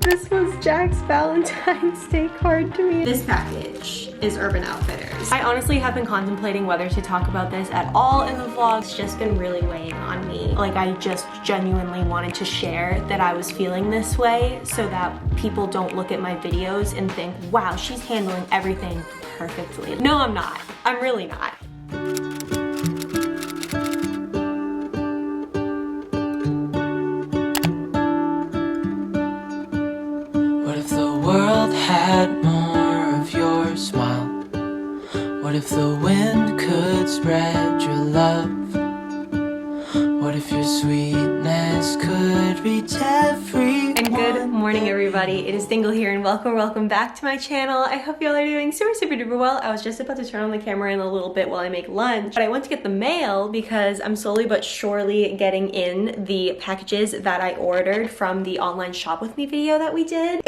This was Jack's Valentine's Day card to me. This package is Urban Outfitters. I honestly have been contemplating whether to talk about this at all in the vlog. It's just been really weighing on me. Like, I just genuinely wanted to share that I was feeling this way so that people don't look at my videos and think, wow, she's handling everything perfectly. No, I'm not. I'm really not. What if the world had more of your smile? What if the wind could spread your love? What if your sweetness could reach everyone? And good morning, everybody. It is Dingle here, and welcome back to my channel. I hope y'all are doing super duper well. I was just about to turn on the camera in a little bit while I make lunch, but I went to get the mail because I'm slowly but surely getting in the packages that I ordered from the online shop with me video that we did.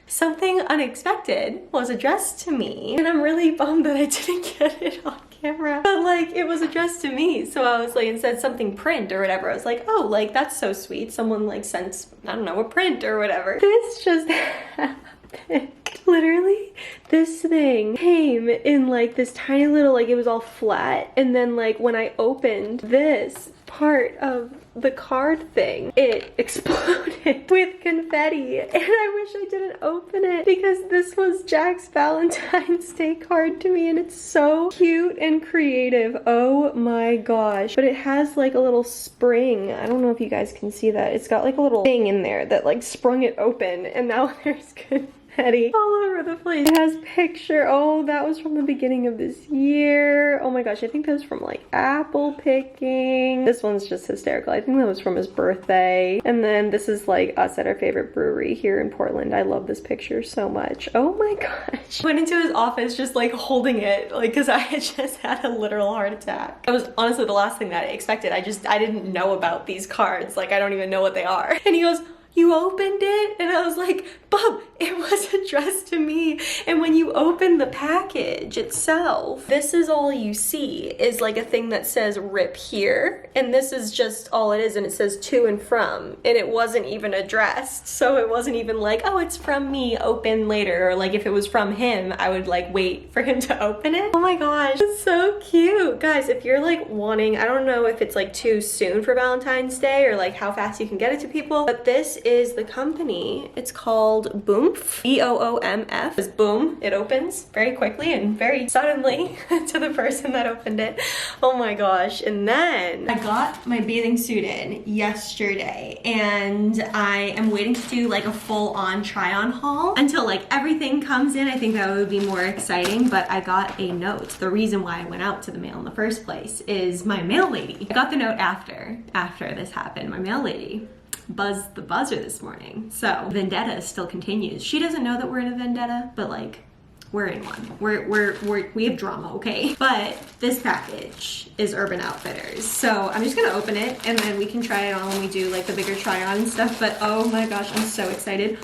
Something unexpected was addressed to me, and I'm really bummed that I didn't get it on camera, but like it was addressed to me. So I was like, it said something print or whatever. I was like, oh, like that's so sweet. Someone like sent, I don't know, a print or whatever. This just happened. Literally, this thing came in like this tiny little, like it was all flat, and then like when I opened this part of the card thing, it exploded with confetti, and I wish I didn't open it because this was Jack's Valentine's Day card to me, and it's so cute and creative. Oh my gosh. But it has like a little spring. I don't know if you guys can see that. It's got like a little thing in there that like sprung it open, and now there's confetti all over the place. It has picture. Oh, that was from the beginning of this year. Oh my gosh, I think that was from like apple picking. This one's just hysterical. I think that was from his birthday. And then this is like us at our favorite brewery here in Portland. I love this picture so much. Oh my gosh. Went into his office just like holding it, like, because I had just had a literal heart attack. That was honestly the last thing that I expected. I didn't know about these cards. Like, I don't even know what they are. And he goes, "You opened it?" And I was like, "Bub, it was addressed to me." And when you open the package itself, this is all you see is like a thing that says "rip here," and this is just all it is, and it says "to and from," and it wasn't even addressed. So it wasn't even like, oh, it's from me, open later, or like if it was from him, I would like wait for him to open it. Oh my gosh, it's so cute. Guys, if you're like wanting, I don't know if it's like too soon for Valentine's Day or like how fast you can get it to people, but this is the company. It's called Boomf, B-O-O-M-F. It's boom, it opens very quickly and very suddenly to the person that opened it. Oh my gosh. And then I got my bathing suit in yesterday, and I am waiting to do like a full-on try-on haul until like everything comes in. I think that would be more exciting, but I got a note. The reason why I went out to the mail in the first place is my mail lady. I got the note after this happened. My mail lady buzzed the buzzer this morning. So vendetta still continues. She doesn't know that we're in a vendetta, but like we're in one. We have drama, okay? But this package is Urban Outfitters. So I'm just gonna open it and then we can try it on when we do like the bigger try on and stuff. But oh my gosh, I'm so excited.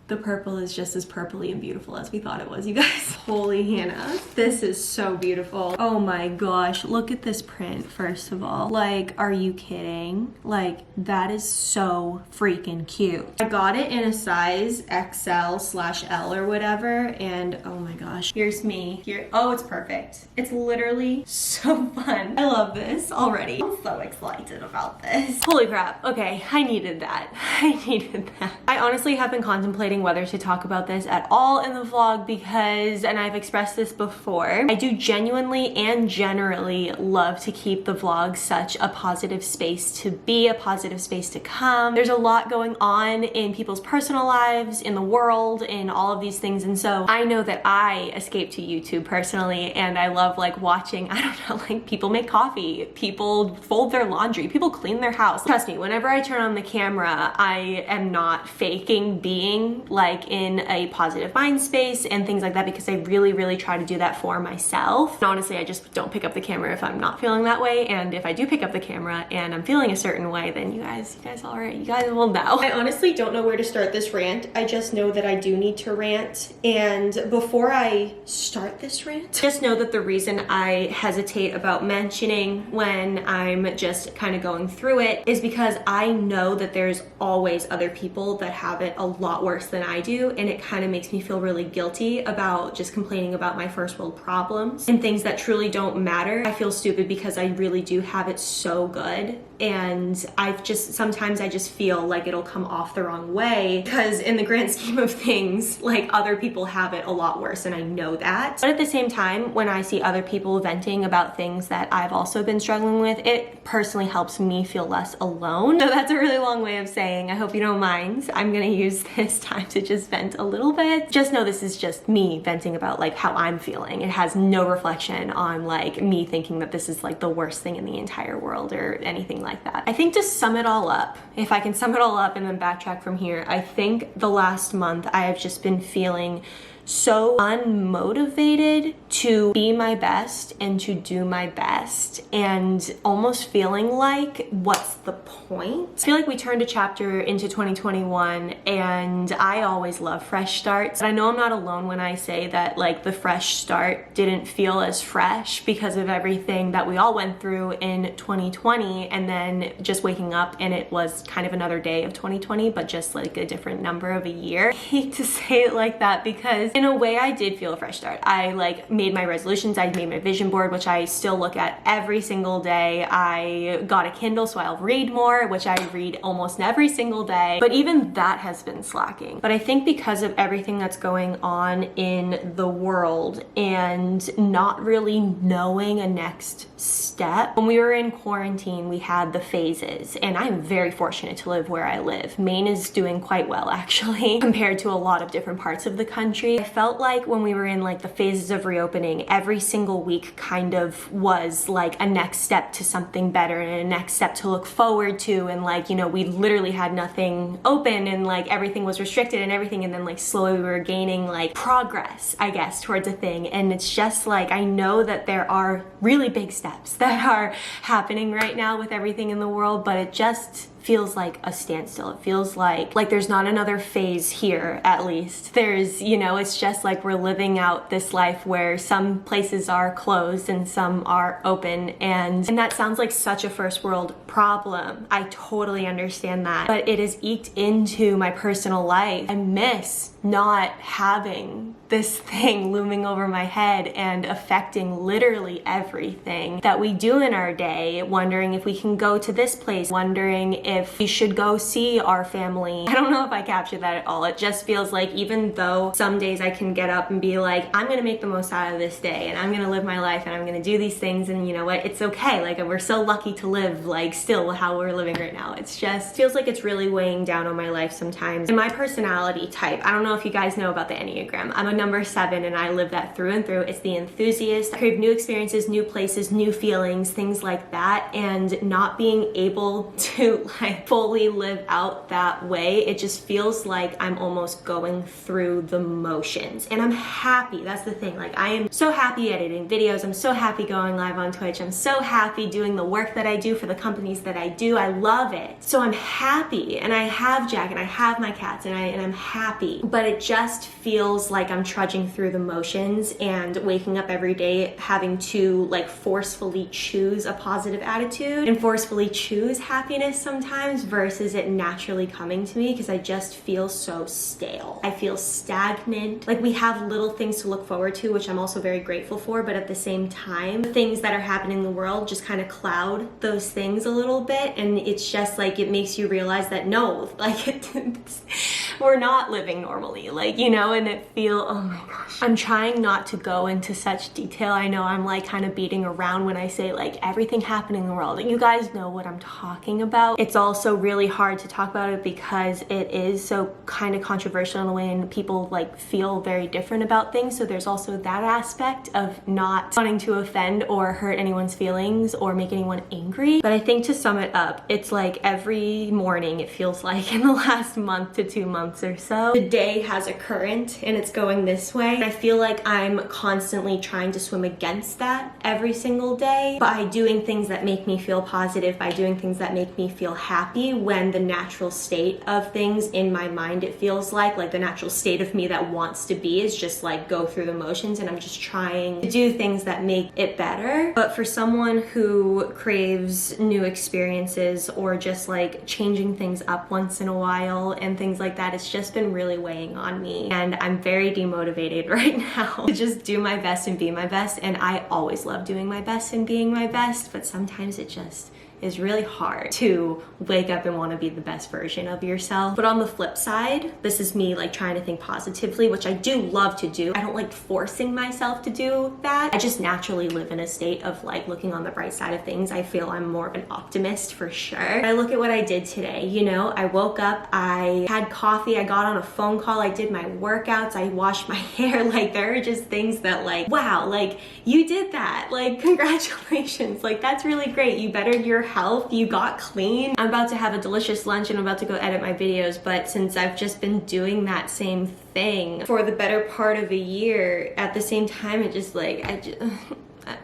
The purple is just as purpley and beautiful as we thought it was, you guys. Holy Hannah. This is so beautiful. Oh my gosh, look at this print, first of all. Like, are you kidding? Like, that is so freaking cute. I got it in a size XL/L or whatever, and oh my gosh, here's me. Here, oh, it's perfect. It's literally so fun. I love this already. I'm so excited about this. Holy crap, okay, I needed that. I needed that. I honestly have been contemplating whether to talk about this at all in the vlog because, and I've expressed this before, I do genuinely and generally love to keep the vlog such a positive space to be, a positive space to come. There's a lot going on in people's personal lives, in the world, in all of these things, and so I know that I escape to YouTube personally, and I love like watching, I don't know, like people make coffee, people fold their laundry, people clean their house. Trust me, whenever I turn on the camera, I am not faking being feeling like in a positive mind space and things like that, because I really try to do that for myself. And honestly, I just don't pick up the camera if I'm not feeling that way, and if I do pick up the camera and I'm feeling a certain way, then you guys will know. I honestly don't know where to start this rant. I just know that I do need to rant, and before I start this rant, just know that the reason I hesitate about mentioning when I'm just kind of going through it is because I know that there's always other people that have it a lot worse than I do, and it kind of makes me feel really guilty about just complaining about my first world problems and things that truly don't matter. I feel stupid because I really do have it so good, and sometimes I just feel like it'll come off the wrong way, because in the grand scheme of things, like, other people have it a lot worse, and I know that. But at the same time, when I see other people venting about things that I've also been struggling with, it personally helps me feel less alone. So that's a really long way of saying, I hope you don't mind. I'm gonna use this time to just vent a little bit. Just know this is just me venting about like how I'm feeling. It has no reflection on like me thinking that this is like the worst thing in the entire world or anything like that. I think to sum it all up, if I can sum it all up and then backtrack from here, I think the last month I have just been feeling so unmotivated to be my best and to do my best, and almost feeling like, what's the point? I feel like we turned a chapter into 2021, and I always love fresh starts. I know I'm not alone when I say that like the fresh start didn't feel as fresh because of everything that we all went through in 2020, and then just waking up and it was kind of another day of 2020, but just like a different number of a year. I hate to say it like that, because in a way I did feel a fresh start. I like made my resolutions, I made my vision board, which I still look at every single day. I got a Kindle, so I'll read more, which I read almost every single day, but even that has been slacking. But I think because of everything that's going on in the world and not really knowing a next step, when we were in quarantine, we had the phases, and I'm very fortunate to live where I live. Maine is doing quite well actually, compared to a lot of different parts of the country. I felt like when we were in like the phases of reopening, every single week kind of was like a next step to something better and a next step to look forward to, and like, you know, we literally had nothing open and like everything was restricted and everything, and then like slowly we were gaining like progress, I guess, towards a thing. And it's just like, I know that there are really big steps that are happening right now with everything in the world, but it just feels like a standstill. It feels like there's not another phase here, at least. There's, you know, it's just like we're living out this life where some places are closed and some are open, and that sounds like such a first world problem. I totally understand that, but it is eked into my personal life. I miss not having this thing looming over my head and affecting literally everything that we do in our day, wondering if we can go to this place, wondering if we should go see our family. I don't know if I captured that at all. It just feels like, even though some days I can get up and be like, I'm gonna make the most out of this day and I'm gonna live my life and I'm gonna do these things, and you know what, it's okay. Like, we're so lucky to live like still how we're living right now. It's just feels like it's really weighing down on my life sometimes. And my personality type, I don't know if you guys know about the Enneagram. I'm a number 7 and I live that through and through. It's the enthusiast. I crave new experiences, new places, new feelings, things like that, and not being able to like fully live out that way, it just feels like I'm almost going through the motions. And I'm happy. That's the thing. Like, I am so happy editing videos. I'm so happy going live on Twitch. I'm so happy doing the work that I do for the companies that I do. I love it. So I'm happy, and I have Jack and I have my cats, and I'm happy. But it just feels like I'm trudging through the motions and waking up every day having to like forcefully choose a positive attitude and forcefully choose happiness sometimes versus it naturally coming to me, because I just feel so stale. I feel stagnant. Like, we have little things to look forward to, which I'm also very grateful for, but at the same time, the things that are happening in the world just kind of cloud those things a little bit, and it's just like, it makes you realize that no, like we're not living normally, like, you know. And oh my gosh, I'm trying not to go into such detail. I know I'm like kind of beating around when I say like everything happening in the world. You guys know what I'm talking about. It's also really hard to talk about it because it is so kind of controversial in a way, and people like feel very different about things. So there's also that aspect of not wanting to offend or hurt anyone's feelings or make anyone angry. But I think to sum it up, it's like every morning, it feels like in the last month to 2 months, months or so. The day has a current and it's going this way. I feel like I'm constantly trying to swim against that every single day by doing things that make me feel positive, by doing things that make me feel happy, when the natural state of things in my mind, it feels like the natural state of me that wants to be is just like go through the motions, and I'm just trying to do things that make it better. But for someone who craves new experiences or just like changing things up once in a while and things like that, it's just been really weighing on me, and I'm very demotivated right now to just do my best and be my best. And I always love doing my best and being my best, but sometimes it just is really hard to wake up and want to be the best version of yourself. But on the flip side, this is me like trying to think positively, which I do love to do. I don't like forcing myself to do that. I just naturally live in a state of like looking on the bright side of things. I feel I'm more of an optimist for sure. I look at what I did today, you know, I woke up, I had coffee, I got on a phone call, I did my workouts, I washed my hair. Like there are just things that like, wow, like you did that, like congratulations, like that's really great. You bettered your health, you got clean. I'm about to have a delicious lunch and I'm about to go edit my videos, but since I've just been doing that same thing for the better part of a year, at the same time it just like,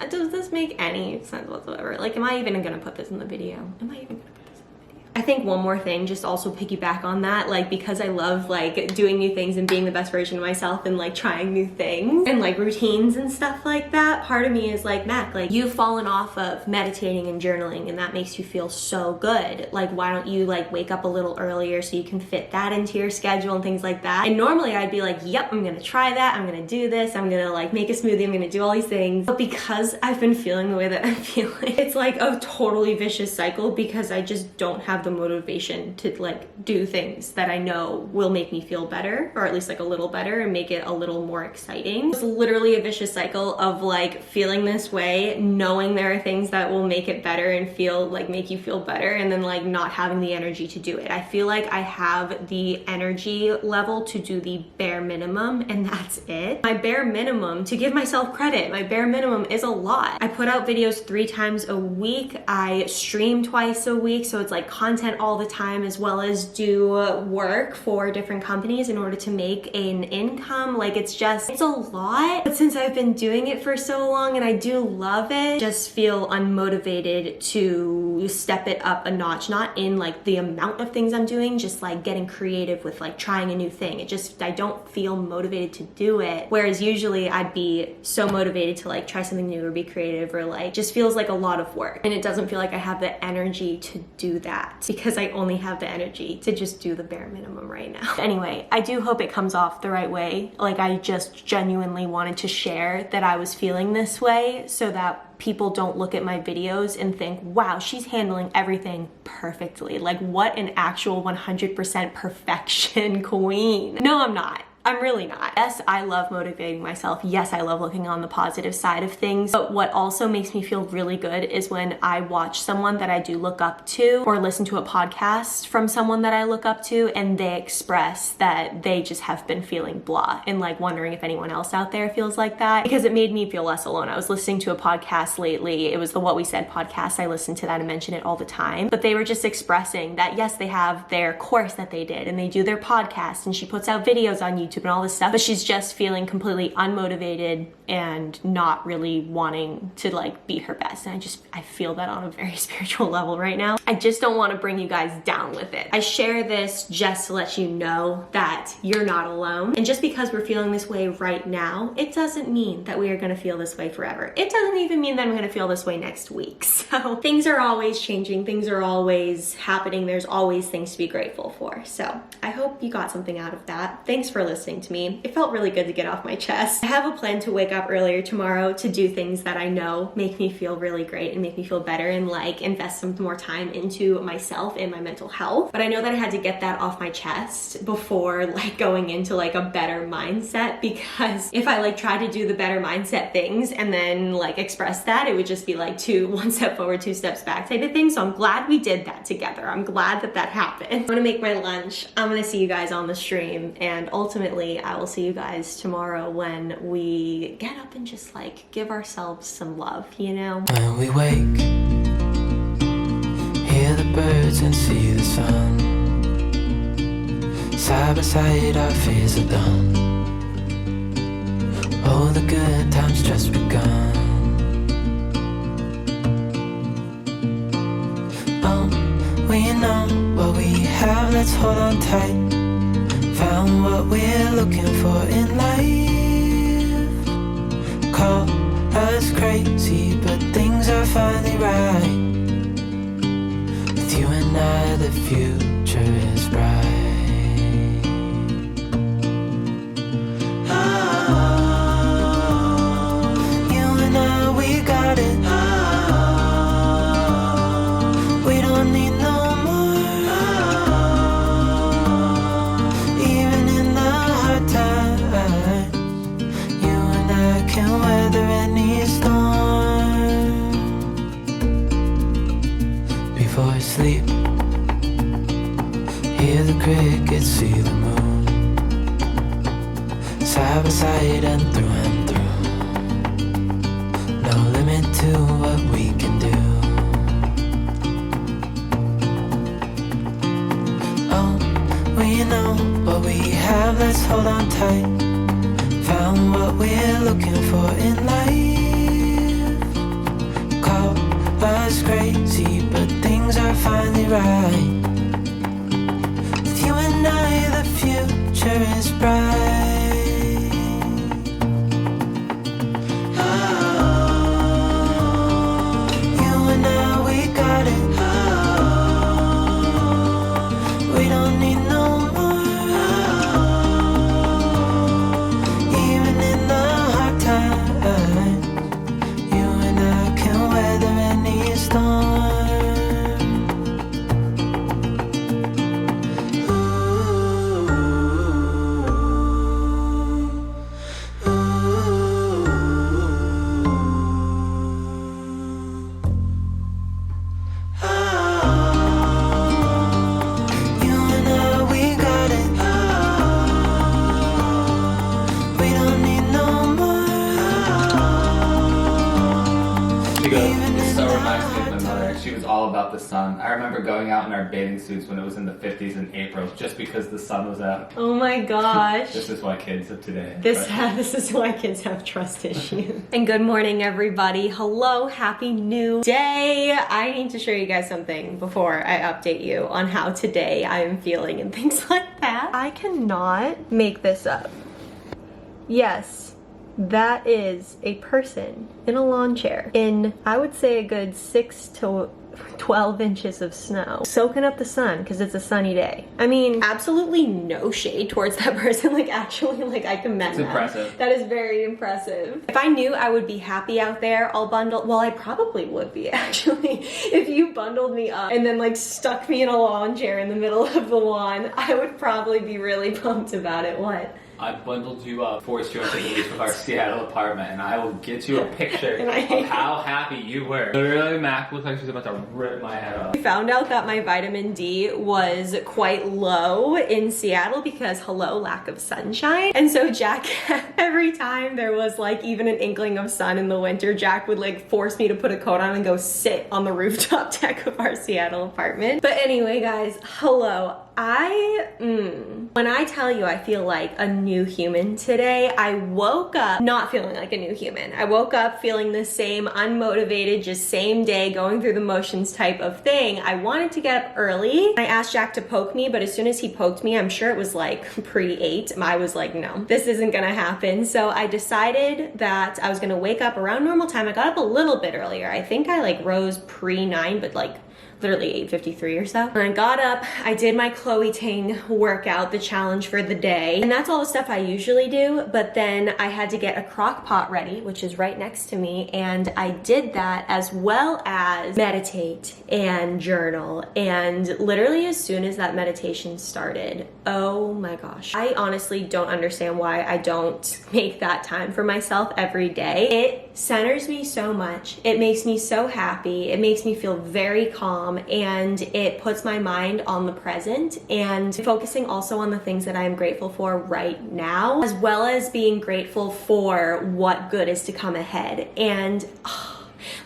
does this make any sense whatsoever? Like, am I even gonna put this in the video? Am I even gonna put this in the video? I think one more thing, just also piggyback on that, like because I love like doing new things and being the best version of myself and like trying new things and like routines and stuff like that, part of me is like, Mac, like you've fallen off of meditating and journaling and that makes you feel so good. Like why don't you like wake up a little earlier so you can fit that into your schedule and things like that. And normally I'd be like, yep, I'm gonna try that, I'm gonna do this, I'm gonna like make a smoothie, I'm gonna do all these things. But because I've been feeling the way that I'm feeling, it's like a totally vicious cycle because I just don't have the motivation to like do things that I know will make me feel better, or at least like a little better and make it a little more exciting. It's literally a vicious cycle of like feeling this way, knowing there are things that will make it better and feel like make you feel better, and then like not having the energy to do it. I feel like I have the energy level to do the bare minimum and that's it. My bare minimum, to give myself credit, my bare minimum is a lot. I put out videos 3 times a week. I stream twice a week, so it's like content all the time, as well as do work for different companies in order to make an income. Like it's a lot. But since I've been doing it for so long and I do love it, just feel unmotivated to step it up a notch, not in like the amount of things I'm doing, just like getting creative with like trying a new thing. I don't feel motivated to do it. Whereas usually I'd be so motivated to like try something new or be creative, or like just feels like a lot of work. And it doesn't feel like I have the energy to do that because I only have the energy to just do the bare minimum right now. Anyway, I do hope it comes off the right way. Like I just genuinely wanted to share that I was feeling this way so that people don't look at my videos and think, wow, she's handling everything perfectly. Like what an actual 100% perfection queen. No, I'm not. I'm really not. Yes, I love motivating myself. Yes, I love looking on the positive side of things. But what also makes me feel really good is when I watch someone that I do look up to, or listen to a podcast from someone that I look up to, and they express that they just have been feeling blah and like wondering if anyone else out there feels like that, because it made me feel less alone. I was listening to a podcast lately. It was the What We Said podcast. I listen to that and mention it all the time. But they were just expressing that yes, they have their course that they did and they do their podcast and she puts out videos on YouTube and all this stuff, but she's just feeling completely unmotivated and not really wanting to like be her best. And I feel that on a very spiritual level right now. I just don't want to bring you guys down with it. I share this just to let you know that you're not alone. And just because we're feeling this way right now, it doesn't mean that we are going to feel this way forever. It doesn't even mean that I'm going to feel this way next week. So things are always changing. Things are always happening. There's always things to be grateful for. So I hope you got something out of that. Thanks for listening to me. It felt really good to get off my chest. I have a plan to wake up earlier tomorrow to do things that I know make me feel really great and make me feel better, and like invest some more time into myself and my mental health. But I know that I had to get that off my chest before like going into like a better mindset, because if I like try to do the better mindset things and then like express that, it would just be like one step forward, 2 steps back type of thing. So I'm glad we did that together. I'm glad that happened. I'm gonna make my lunch. I'm gonna see you guys on the stream, and ultimately I will see you guys tomorrow when we get up and just like give ourselves some love, you know? When we wake, hear the birds and see the sun. Side by side our fears are done. Oh, the good times just begun. Oh, we know what we have, let's hold on tight. Found what we're looking for in life. Call us crazy, but things are finally right. With you and I, the future is bright. Sleep, hear the crickets, see the moon, side by side and through. No limit to what we can do. Oh, we know what we have, let's hold on tight. Found what we're looking for in life. Call us crazy, but things are finally right. With you and I, the future is bright. You and I, we got it. We don't need no more. Even in the hard times, you and I can weather any storm. It so reminds me of my mother. She was all about the sun. I remember going out in our bathing suits when it was in the 50s in April just because the sun was out. Oh my gosh. This is why kids of today. This is why kids have trust issues. And good morning, everybody. Hello, happy new day. I need to show you guys something before I update you on how today I am feeling and things like that. I cannot make this up. Yes. That is a person in a lawn chair in, I would say, a good 6 to 12 inches of snow, soaking up the sun because it's a sunny day. I mean, absolutely no shade towards that person. Like, actually, like, I commend them. It's impressive. That is very impressive. If I knew I would be happy out there all bundled, well, I probably would be, actually. If you bundled me up and then, like, stuck me in a lawn chair in the middle of the lawn, I would probably be really pumped about it. What? I bundled you up, forced you into the lease with our Seattle apartment, and I will get you a picture of how happy you were. Literally, Mac looked like she was about to rip my head off. I found out that my vitamin D was quite low in Seattle because, hello, lack of sunshine. And so Jack, every time there was like even an inkling of sun in the winter, Jack would like force me to put a coat on and go sit on the rooftop deck of our Seattle apartment. But anyway, guys, hello. When I tell you I feel like a new human today, I woke up not feeling like a new human. I woke up feeling the same unmotivated, just same day, going through the motions type of thing. I wanted to get up early. I asked Jack to poke me, but as soon as he poked me, I'm sure it was like pre-8. I was like, no, this isn't gonna happen. So I decided that I was gonna wake up around normal time. I got up a little bit earlier. I think I like rose pre-9, but like literally 8:53 or so. And I got up, I did my Chloe Ting workout, the challenge for the day. And that's all the stuff I usually do, but then I had to get a crock pot ready, which is right next to me. And I did that as well as meditate and journal. And literally as soon as that meditation started, oh my gosh. I honestly don't understand why I don't make that time for myself every day. It centers me so much. It makes me so happy. It makes me feel very calm, and it puts my mind on the present and focusing also on the things that I am grateful for right now, as well as being grateful for what good is to come ahead. And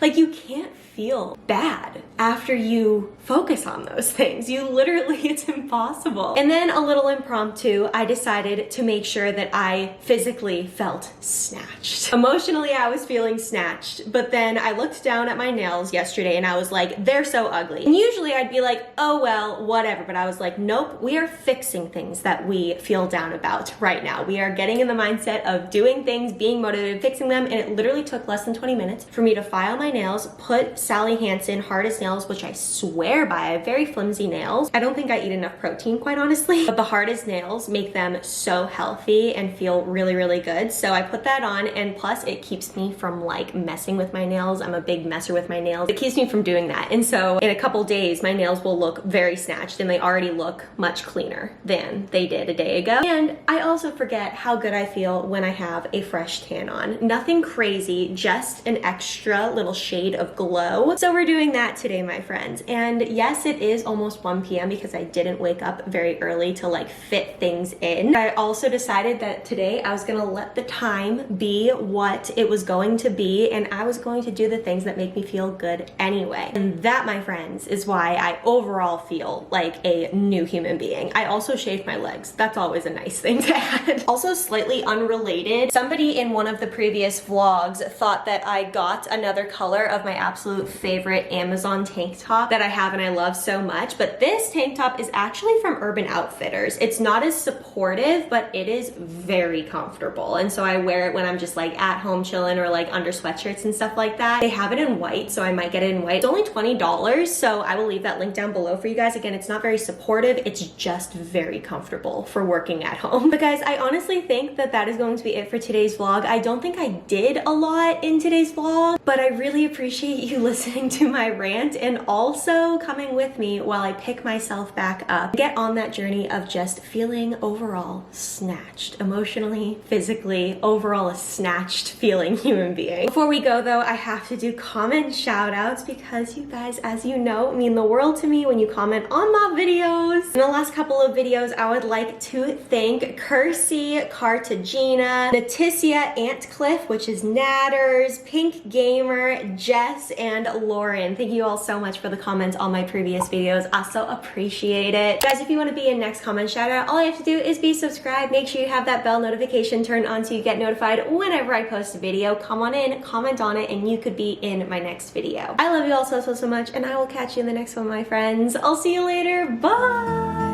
like, you can't feel bad after you focus on those things. You literally, it's impossible. And then a little impromptu, I decided to make sure that I physically felt snatched. Emotionally, I was feeling snatched, but then I looked down at my nails yesterday and I was like, they're so ugly. And usually I'd be like, oh well, whatever. But I was like, nope, we are fixing things that we feel down about right now. We are getting in the mindset of doing things, being motivated, fixing them. And it literally took less than 20 minutes for me to file my nails, put Sally Hansen hardest nails, which I swear by, I have very flimsy nails. I don't think I eat enough protein, quite honestly, but the hardest nails make them so healthy and feel really, really good. So I put that on, and plus it keeps me from like messing with my nails. I'm a big messer with my nails. It keeps me from doing that. And so in a couple days, my nails will look very snatched, and they already look much cleaner than they did a day ago. And I also forget how good I feel when I have a fresh tan on. Nothing crazy, just an extra little shade of glow. So we're doing that today, my friends. And yes, it is almost 1 p.m. because I didn't wake up very early to like fit things in. I also decided that today I was gonna let the time be what it was going to be, and I was going to do the things that make me feel good anyway. And that, my friends, is why I overall feel like a new human being. I also shaved my legs. That's always a nice thing to add. Also, slightly unrelated, somebody in one of the previous vlogs thought that I got another color of my absolute favorite Amazon tank top that I have and I love so much, but this tank top is actually from Urban Outfitters. It's not as supportive, but it is very comfortable, and so I wear it when I'm just like at home chilling or like under sweatshirts and stuff like that. They have it in white, so I might get it in white. It's only $20, so I will leave that link down below for you guys. Again, it's not very supportive, it's just very comfortable for working at home. But guys, I honestly think that that is going to be it for today's vlog. I don't think I did a lot in today's vlog, but I really appreciate you listening to my rant and also coming with me while I pick myself back up, get on that journey of just feeling overall snatched, emotionally, physically, overall a snatched feeling human being. Before we go though, I have to do comment shout outs because you guys, as you know, mean the world to me when you comment on my videos. In the last couple of videos, I would like to thank Kersey, Cartagena, Leticia Antcliffe, which is Natters, Pink Gamer, Jess, and Lauren. Thank you all so much for the comments on my previous videos. I so appreciate it. Guys, if you want to be in next comment shout out, all you have to do is be subscribed. Make sure you have that bell notification turned on so you get notified whenever I post a video. Come on in, comment on it, and you could be in my next video. I love you all so, so, so much, and I will catch you in the next one, my friends. I'll see you later. Bye!